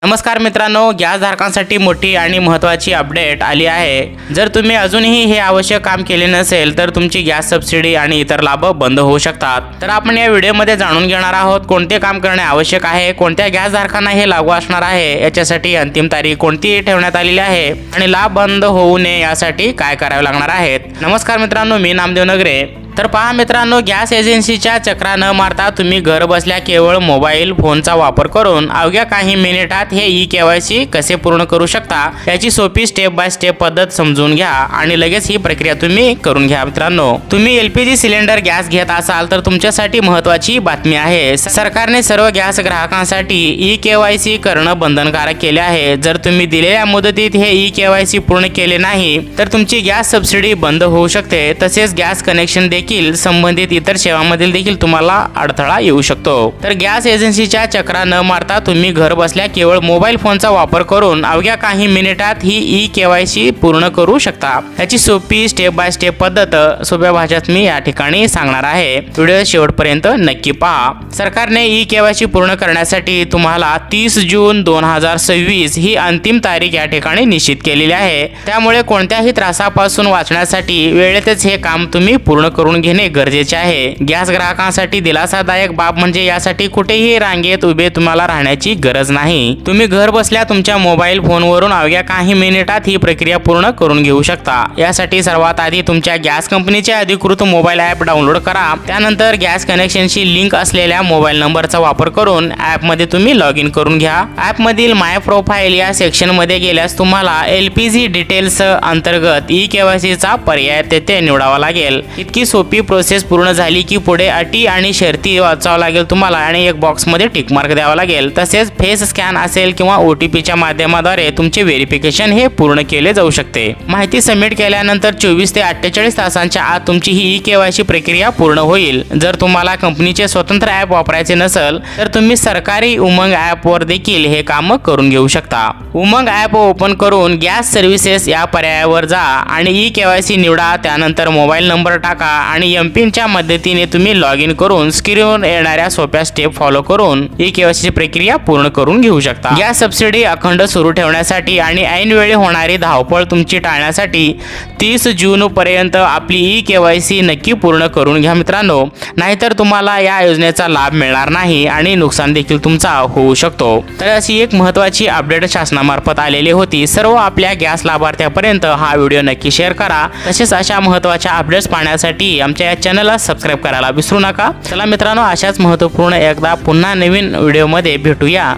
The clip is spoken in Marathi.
नमस्कार मित्रांनो, गॅस धारकांसाठी मोठी आणि महत्त्वाची अपडेट आली आहे। जर तुम्ही अजूनही हे आवश्यक काम केले नसेल तर तुमची गॅस सबसिडी आणि इतर लाभ बंद होऊ शकतात। तर आपण या व्हिडिओमध्ये जाणून घेणार आहोत कोणते काम करणे आवश्यक आहे, कोणत्या गॅस धारकांना हे लागू असणार आहे, याच्यासाठी अंतिम तारीख कोणती ठेवण्यात आलेली आहे आणि लाभ बंद होऊ नये यासाठी काय करावे लागणार आहे। नमस्कार मित्रांनो, मी नामदेव नगरे। तर पहा मित्रांनो, गॅस एजन्सीच्या चक्रा न मारता तुम्ही घर बसल्या केवळ मोबाईल फोनचा वापर करून अवघ्या काही मिनिटात हे ई-केवायसी कसे पूर्ण करू शकता याची सोपी स्टेप बाय स्टेप पद्धत समजून घ्या आणि लगेच ही प्रक्रिया तुम्ही करून घ्या। मित्रांनो, तुम्ही एलपीजी सिलेंडर गॅस घेत असाल तर तुमच्यासाठी महत्त्वाची बातमी आहे। सरकारने सर्व गॅस ग्राहकांसाठी ई-केवायसी करणं बंधनकारक केले आहे। जर तुम्ही दिलेल्या मुदतीत हे ई-केवायसी पूर्ण केले नाही तर तुमची गॅस सबसिडी बंद होऊ शकते। तसेच गॅस कनेक्शन संबंधित इतर सेवांमधील देखील तुम्हाला अडथळा येऊ शकतो। तर गॅस एजन्सीच्या चक्रा न मारता तुम्ही घर बसल्या केवळ मोबाईल फोनचा वापर करून अवघ्या काही मिनिटात ही ई-केवायसी पूर्ण करू शकता। याची सोपी स्टेप बाय स्टेप पद्धत सोप्या भाषेत मी या ठिकाणी सांगणार आहे। व्हिडिओ शेवटपर्यंत नक्की पहा। सरकारने ई-केवायसी पूर्ण करण्यासाठी तुम्हाला 30 जून 2026 ही अंतिम तारीख या ठिकाणी निश्चित केलेली आहे। त्यामुळे कोणत्याही त्रासापासून वाचण्यासाठी वेळेतच हे काम तुम्ही पूर्ण करून घेणे गरजेचे आहे। गॅस ग्राहकांसाठी दिलासादायक बाब म्हणजे यासाठी कुठेही रांगेत उभे तुम्हाला राहण्याची गरज नाही। तुम्ही घर बसल्या तुमच्या मोबाईल फोनवरून अवघ्या काही मिनिटात ही प्रक्रिया पूर्ण करून घेऊ शकता। यासाठी सर्वात आधी तुमच्या गॅस कंपनीचे अधिकृत मोबाईल ॲप डाउनलोड करा। त्यानंतर गॅस कनेक्शनशी लिंक असलेल्या मोबाईल नंबरचा वापर करून ॲपमध्ये तुम्ही लॉग इन करून घ्या। ॲपमधील माय प्रोफाइल या सेक्शनमध्ये गेल्यास तुम्हाला एलपीजी डिटेल्स अंतर्गत ई-केवायसीचा पर्याय तेथे निवडावा लागेल। इतकी सोपी प्रोसेस पूर्ण झाली की पुढे अटी आणि शर्ती वाचावं लागेल तुम्हाला आणि एक बॉक्समध्ये टिक मार्क द्यावा लागेल। तसेच फेस स्कॅन असेल किंवा OTPच्या माध्यमाद्वारे तुमचे व्हेरिफिकेशन हे पूर्ण केले जाऊ शकते। माहिती सबमिट केल्यानंतर 24 ते 48 तासांच्या आत तुमची ही ई-केवायसी प्रक्रिया पूर्ण होईल। जर तुम्हाला कंपनीचे स्वतंत्र ॲप वापरायचे नसेल तर तुम्ही सरकारी उमंग ॲपवर देखील हे काम करून घेऊ शकता। उमंग ॲप ओपन करून गॅस सर्व्हिसेस या पर्यायावर जा आणि ई-केवायसी निवडा। त्यानंतर मोबाईल नंबर टाका आणि एमपिनच्या मदतीने तुम्ही लॉग इन करून स्क्रीनवर येणाऱ्या सोप्या स्टेप फॉलो करून ई-केवायसी प्रक्रिया पूर्ण करून घेऊ शकता। गॅस सबसिडी अखंड सुरू ठेवण्यासाठी आणि ऐनवेळी होणारी धावपळ तुमची टाळण्यासाठी 30 जून पर्यंत आपली ई-केवायसी नक्की पूर्ण करून घ्या मित्रांनो, नाहीतर तुम्हाला या योजनेचा लाभ मिळणार नाही आणि नुकसान देखील तुमचा होऊ शकतो। तर अशी एक महत्त्वाची अपडेट शासनामार्फत आलेली होती। सर्व आपल्या गॅस लाभार्थ्यांपर्यंत हा व्हिडिओ नक्की शेअर करा। तसेच अशा महत्त्वाच्या अपडेट्स पाहण्यासाठी आमच्या या चॅनलला सबस्क्राइब करायला विसरू नका। चला मित्रांनो, अशाच महत्त्वपूर्ण एकदा पुन्हा नवीन व्हिडिओमध्ये भेटूया।